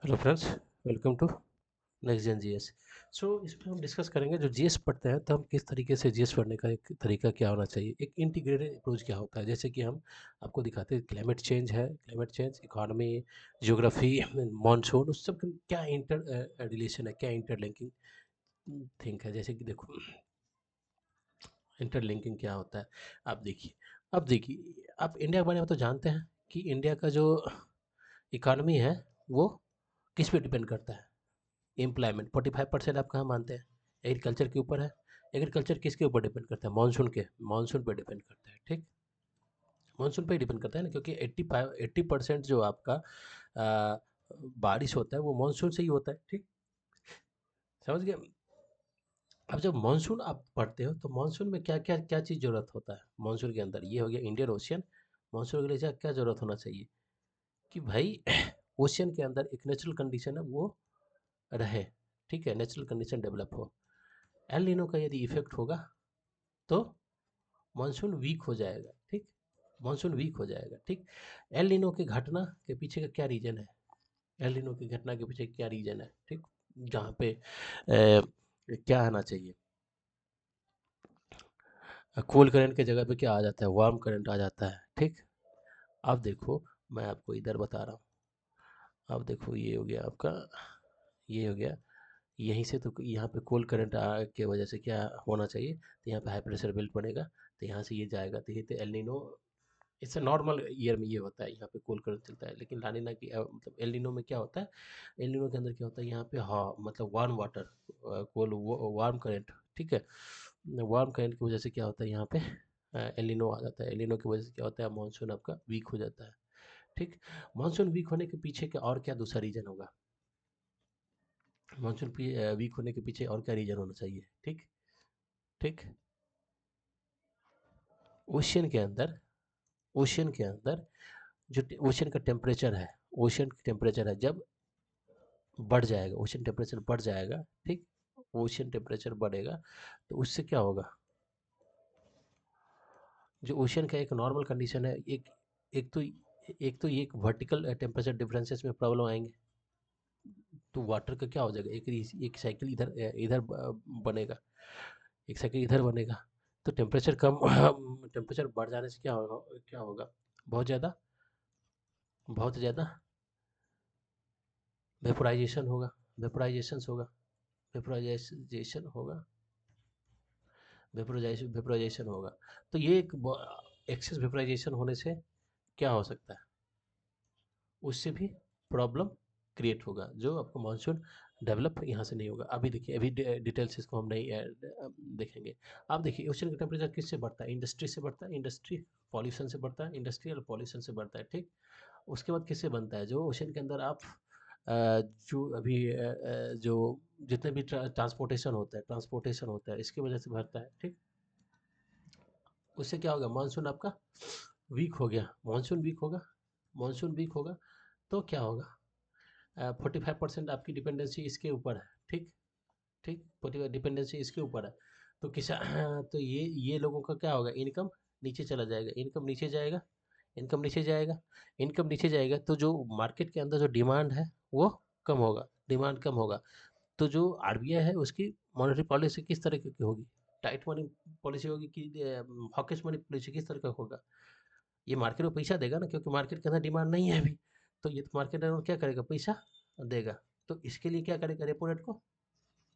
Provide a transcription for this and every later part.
Hello friends, welcome to next gen GS. So इसमें हम discuss करेंगे जो जीएस पढ़ते हैं तो हम किस तरीके से जीएस पढ़ने का एक तरीका क्या होना चाहिए, एक इंटीग्रेटेड अप्रोच क्या होता है। जैसे कि हम आपको दिखाते हैं क्लाइमेट चेंज है, climate change, economy, geography, monsoon, उस सब का क्या इंटर रिलेशन है, क्या इंटरलिंकिंग थिंक है। जैसे कि देखो, इंटरलिंकिंग क्या होता है। अब देखिए आप इंडिया के बारे में तो जानते हैं कि इंडिया का जो इकोनॉमी है वो किस पे डिपेंड करता है। एम्प्लॉयमेंट 45% आप कहाँ मानते हैं, एग्रीकल्चर के ऊपर है। एग्रीकल्चर किसके ऊपर डिपेंड करता है, मानसून पे डिपेंड करता है। ठीक, मानसून पे डिपेंड करता है ना, क्योंकि 80% जो आपका आ, बारिश होता है वो मानसून से ही होता है। ठीक, समझ गए। अब जब मानसून आप पढ़ते हो तो मानसून में क्या क्या क्या चीज़ ज़रूरत होता है। मानसून के अंदर ये हो गया इंडियन ओशियन। मानसून के लिए क्या क्या ज़रूरत होना चाहिए कि भाई ओशियन के अंदर एक नेचुरल कंडीशन है वो रहे। ठीक है, नेचुरल कंडीशन डेवलप हो। एल नीनो का यदि इफेक्ट होगा तो मानसून वीक हो जाएगा। ठीक, मानसून वीक हो जाएगा। ठीक, एल नीनो की घटना के पीछे का क्या रीजन है, एल नीनो की घटना के पीछे क्या रीजन है। ठीक, जहाँ पे क्या आना चाहिए, कोल्ड करंट की जगह पे क्या आ जाता है, वार्म करंट आ जाता है। ठीक, अब देखो मैं आपको इधर बता रहा हूँ। अब देखो ये हो गया आपका, ये हो गया, यहीं से तो यहाँ पे कोल्ड करंट के वजह से क्या होना चाहिए, तो यहाँ पे हाई प्रेशर बेल्ट बनेगा, तो यहाँ से ये जाएगा, तो ये तो एल नीनो। इससे नॉर्मल ईयर में ये होता है, यहाँ पे कोल्ड करंट चलता है। लेकिन लानिना की मतलब एल नीनो में क्या होता है, एल नीनो के अंदर क्या होता है, यहाँ पे हाँ मतलब warm water, cold warm current. ठीक है, वार्म करंट की वजह से क्या होता है यहाँ पे एल नीनो आ जाता है। एल नीनो की वजह से क्या होता है, मानसून आपका वीक हो जाता है। ठीक, मानसून वीक होने के पीछे क्या और क्या दूसरा रीजन होगा, मानसून वीक होने के पीछे और क्या रीजन होना चाहिए। ठीक, ठीक, ओशियन के अंदर, ओशियन के अंदर जो ओशियन का टेम्परेचर है, ओशियन का टेम्परेचर है जब बढ़ जाएगा, ओशियन टेम्परेचर बढ़ जाएगा। ठीक, ओशियन टेम्परेचर बढ़ेगा तो उससे क्या होगा, जो ओशियन का एक नॉर्मल कंडीशन है, एक तो ये वर्टिकल टेम्परेचर डिफरेंसेस में प्रॉब्लम आएंगे। तो वाटर का क्या हो जाएगा, एक साइकिल इधर इधर बनेगा, एक साइकिल इधर बनेगा। तो टेम्परेचर कम टेम्परेचर बढ़ जाने से क्या होगा, क्या होगा, बहुत ज़्यादा, बहुत ज़्यादा वेपोराइजेशन होगा, वेपोराइजेशन होगा, वेपोराइजेशन होगा, वेपोराइजेशन होगा। तो ये एक एक्सेस वेपोराइजेशन होने से क्या हो सकता है, उससे भी प्रॉब्लम क्रिएट होगा, जो आपको मानसून डेवलप यहाँ से नहीं होगा। अभी देखिए, अभी डिटेल्स इसको हम नहीं देखेंगे। आप देखिए ओशन का टेम्परेचर किससे बढ़ता है, इंडस्ट्री से बढ़ता है, इंडस्ट्री पॉल्यूशन से बढ़ता है, इंडस्ट्रियल पॉल्यूशन से बढ़ता है। ठीक, उसके बाद किससे बनता है, जो ओशन के अंदर आप जो अभी जो जितने भी ट्रांसपोर्टेशन होता है इसकी वजह से भरता है। ठीक, उससे क्या होगा, मानसून आपका वीक हो गया, मानसून वीक होगा, मानसून वीक होगा तो क्या होगा, 45% आपकी डिपेंडेंसी इसके ऊपर है। ठीक, ठीक, 45 डिपेंडेंसी इसके ऊपर है। तो किसान तो ये लोगों का क्या होगा, इनकम नीचे चला जाएगा, इनकम नीचे जाएगा, इनकम नीचे जाएगा, इनकम नीचे जाएगा तो जो मार्केट के अंदर जो डिमांड है वो कम होगा, डिमांड कम होगा। तो जो आरबीआई है उसकी मॉनेटरी पॉलिसी किस तरह की होगी, टाइट मनी पॉलिसी होगी कि हॉकिश मनी पॉलिसी, किस तरह का होगा। ये मार्केट में पैसा देगा ना, क्योंकि मार्केट के अंदर डिमांड नहीं है अभी। तो ये तो मार्केट में क्या करेगा, पैसा देगा। तो इसके लिए क्या करेगा, रेपो रेट को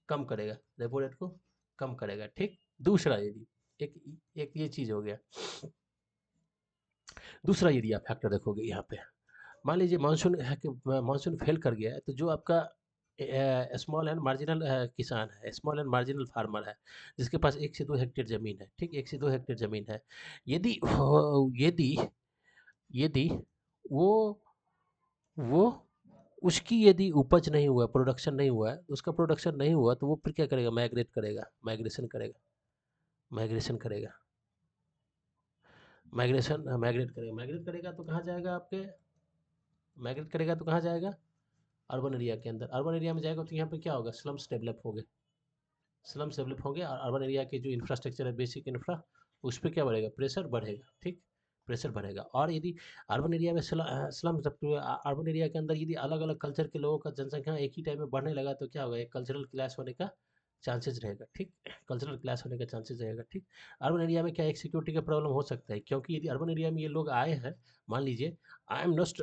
कम करेगा, रेपो रेट को कम करेगा। ठीक, दूसरा यदि एक एक ये चीज़ हो गया। दूसरा यदि आप फैक्टर देखोगे यहाँ पे, मान लीजिए मानसून है कि मानसून फेल कर गया है, तो जो आपका स्मॉल एंड मार्जिनल किसान है, स्मॉल एंड मार्जिनल फार्मर है, जिसके पास 1 से 2 हेक्टेयर ज़मीन है। ठीक, 1 से 2 हेक्टेयर ज़मीन है, यदि यदि यदि वो वो उसकी यदि उपज नहीं हुआ, प्रोडक्शन नहीं हुआ है, उसका प्रोडक्शन नहीं हुआ तो वो फिर क्या करेगा, माइग्रेट करेगा, माइग्रेशन करेगा, माइग्रेशन करेगा, माइग्रेट करेगा, माइग्रेट करेगा तो कहाँ जाएगा आपके, माइग्रेट करेगा तो कहाँ जाएगा, अर्बन एरिया के अंदर। अर्बन एरिया में जाएगा तो यहाँ पे क्या होगा, स्लम्स डेवलप हो गए, स्लम्स डेवलप होंगे और अर्बन एरिया के जो इंफ्रास्ट्रक्चर है, बेसिक इंफ्रा, उस पर क्या बढ़ेगा, प्रेशर बढ़ेगा। ठीक, प्रेशर बढ़ेगा। और यदि अर्बन एरिया में स्लम अर्बन एरिया के अंदर यदि अलग अलग कल्चर के लोगों का जनसंख्या एक ही टाइम में बढ़ने लगा तो क्या होगा, एक कल्चरल क्लैश होने का चांसेस रहेगा, ठीक, कल्चरल क्लैश होने का चांसेस रहेगा, ठीक। अर्बन एरिया में क्या एक सिक्योरिटी का प्रॉब्लम हो सकता है, क्योंकि यदि अर्बन एरिया में ये लोग आए हैं, मान लीजिए, I am not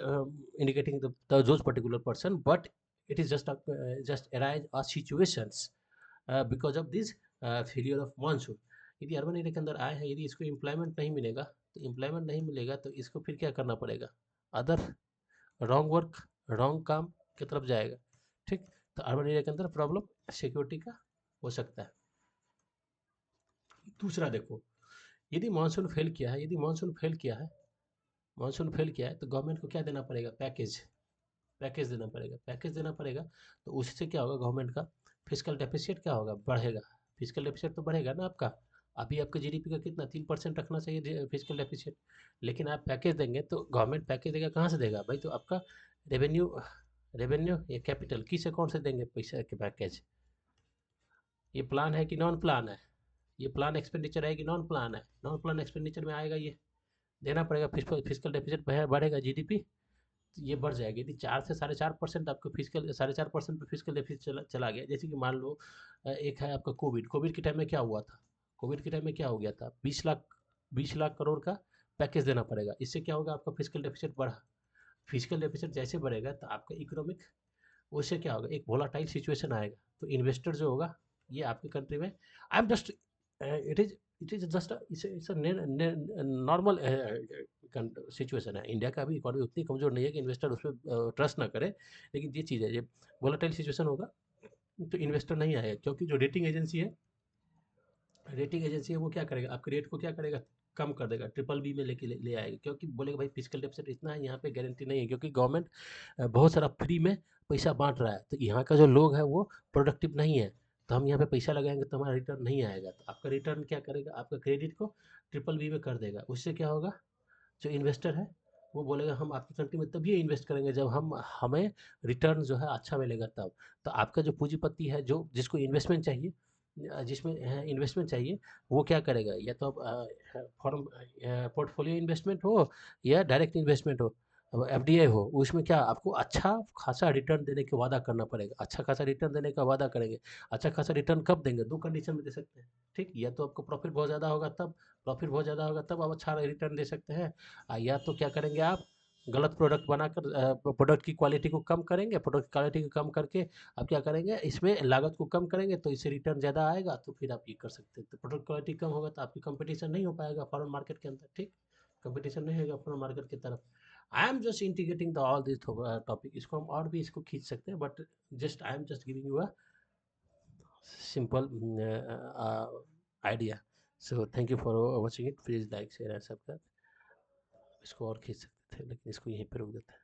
indicating those particular person, but it is just arise a situations because of this failure of monsoon। यदि अर्बन एरिया के अंदर आए हैं, यदि इसको एम्प्लॉयमेंट नहीं मिलेगा, तो एम्प्लॉयमेंट नहीं मिलेगा तो इसको फिर क्या करना पड़ेगा, अदर रॉन्ग वर्क, रॉन्ग काम की तरफ जाएगा, ठीक। तो अर्बन एरिया के अंदर प्रॉब्लम सिक्योरिटी का हो सकता है। दूसरा देखो, यदि मानसून फेल किया है, यदि मानसून फेल किया है, मानसून फेल किया है, तो गवर्नमेंट को क्या देना पड़ेगा, पैकेज, पैकेज देना पड़ेगा, पैकेज देना पड़ेगा। तो उससे क्या होगा, गवर्नमेंट का फिजिकल डेफिसिट क्या होगा, बढ़ेगा। फिजिकल डेफिसिट तो बढ़ेगा ना आपका। अभी आपके जीडीपी का कितना 3% रखना चाहिए फिजिकल डेफिसिट, लेकिन आप पैकेज देंगे तो गवर्नमेंट पैकेज देगा, कहाँ से देगा भाई, तो आपका रेवेन्यू, रेवेन्यू या कैपिटल, किस अकाउंट से देंगे पैसा के पैकेज। ये प्लान है कि नॉन प्लान है, ये प्लान एक्सपेंडिचर है कि नॉन प्लान है, नॉन प्लान एक्सपेंडिचर में आएगा, ये देना पड़ेगा। फिजिकल डेफिसिट बढ़ेगा, जीडीपी ये बढ़ जाएगी। यदि 4 से 4.5% आपका फिजिकल, 4.5% पे फिजिकल डेफिसिट चला गया, जैसे कि मान लो एक है आपका कोविड, कोविड के टाइम में क्या हुआ था, कोविड के टाइम में क्या हो गया था, 20 लाख करोड़ का पैकेज देना पड़ेगा। इससे क्या होगा, आपका फिजिकल डेफिसिट बढ़ा। फिजिकल डेफिसिट जैसे बढ़ेगा तो आपका इकोनॉमिक, उससे क्या होगा, एक वोलाटाइल सिचुएशन आएगा। तो इन्वेस्टर जो होगा, ये आपके कंट्री में, I am just, it is just it's normal situation है। इंडिया का भी इकोनॉमी उतनी कमज़ोर नहीं है कि इन्वेस्टर उस पर ट्रस्ट ना करे, लेकिन ये चीज़ है, ये वोलाटाइल सिचुएशन होगा तो इन्वेस्टर नहीं आएगा, क्योंकि जो रेटिंग एजेंसी है, रेटिंग एजेंसी है, वो क्या करेगा, आपके रेट को क्या करेगा, कम कर देगा, ट्रिपल बी में लेके ले आएगा, क्योंकि बोलेगा भाई फिजिकल डेफिसिट इतना है, यहाँ पे गारंटी नहीं है, क्योंकि गवर्नमेंट बहुत सारा फ्री में पैसा बांट रहा है, तो यहाँ का जो लोग है वो प्रोडक्टिव नहीं है, तो हम यहाँ पे पैसा लगाएंगे तो हमारा रिटर्न नहीं आएगा, तो आपका रिटर्न क्या करेगा, आपका क्रेडिट को ट्रिपल बी में कर देगा। उससे क्या होगा, जो इन्वेस्टर है वो बोलेगा हम आपकी कंट्री में तभी इन्वेस्ट करेंगे जब हमें रिटर्न जो है अच्छा मिलेगा तब। तो आपका जो पूंजीपति है, जो जिसको इन्वेस्टमेंट चाहिए, जिसमें इन्वेस्टमेंट चाहिए, वो क्या करेगा, या तो फॉर्म पोर्टफोलियो इन्वेस्टमेंट हो या डायरेक्ट इन्वेस्टमेंट हो, एफडीआई हो, उसमें क्या आपको अच्छा खासा रिटर्न देने का वादा करना पड़ेगा, अच्छा खासा रिटर्न देने का वादा करेंगे। अच्छा खासा रिटर्न कब देंगे, दो कंडीशन में दे सकते हैं, ठीक। या तो आपको प्रॉफिट बहुत ज़्यादा होगा तब, प्रॉफिट बहुत ज़्यादा होगा तब आप अच्छा रिटर्न दे सकते हैं, या तो क्या करेंगे आप, गलत प्रोडक्ट बनाकर प्रोडक्ट की क्वालिटी को कम करेंगे, प्रोडक्ट की क्वालिटी को कम करके आप क्या करेंगे, इसमें लागत को कम करेंगे, तो इससे रिटर्न ज़्यादा आएगा, तो फिर आप ये कर सकते हैं। तो प्रोडक्ट क्वालिटी कम होगा तो आपकी कंपटीशन नहीं हो पाएगा फॉरेन मार्केट के अंदर, ठीक, कंपटीशन नहीं होगा फॉरेन मार्केट की तरफ। I am just integrating the all this topic, इसको हम और भी इसको खींच सकते हैं, but just I am just giving you a simple idea. So thank you for watching it, please like share and subscribe. इसको और खींच सकते थे, लेकिन इसको यहीं पर रोक देते हैं।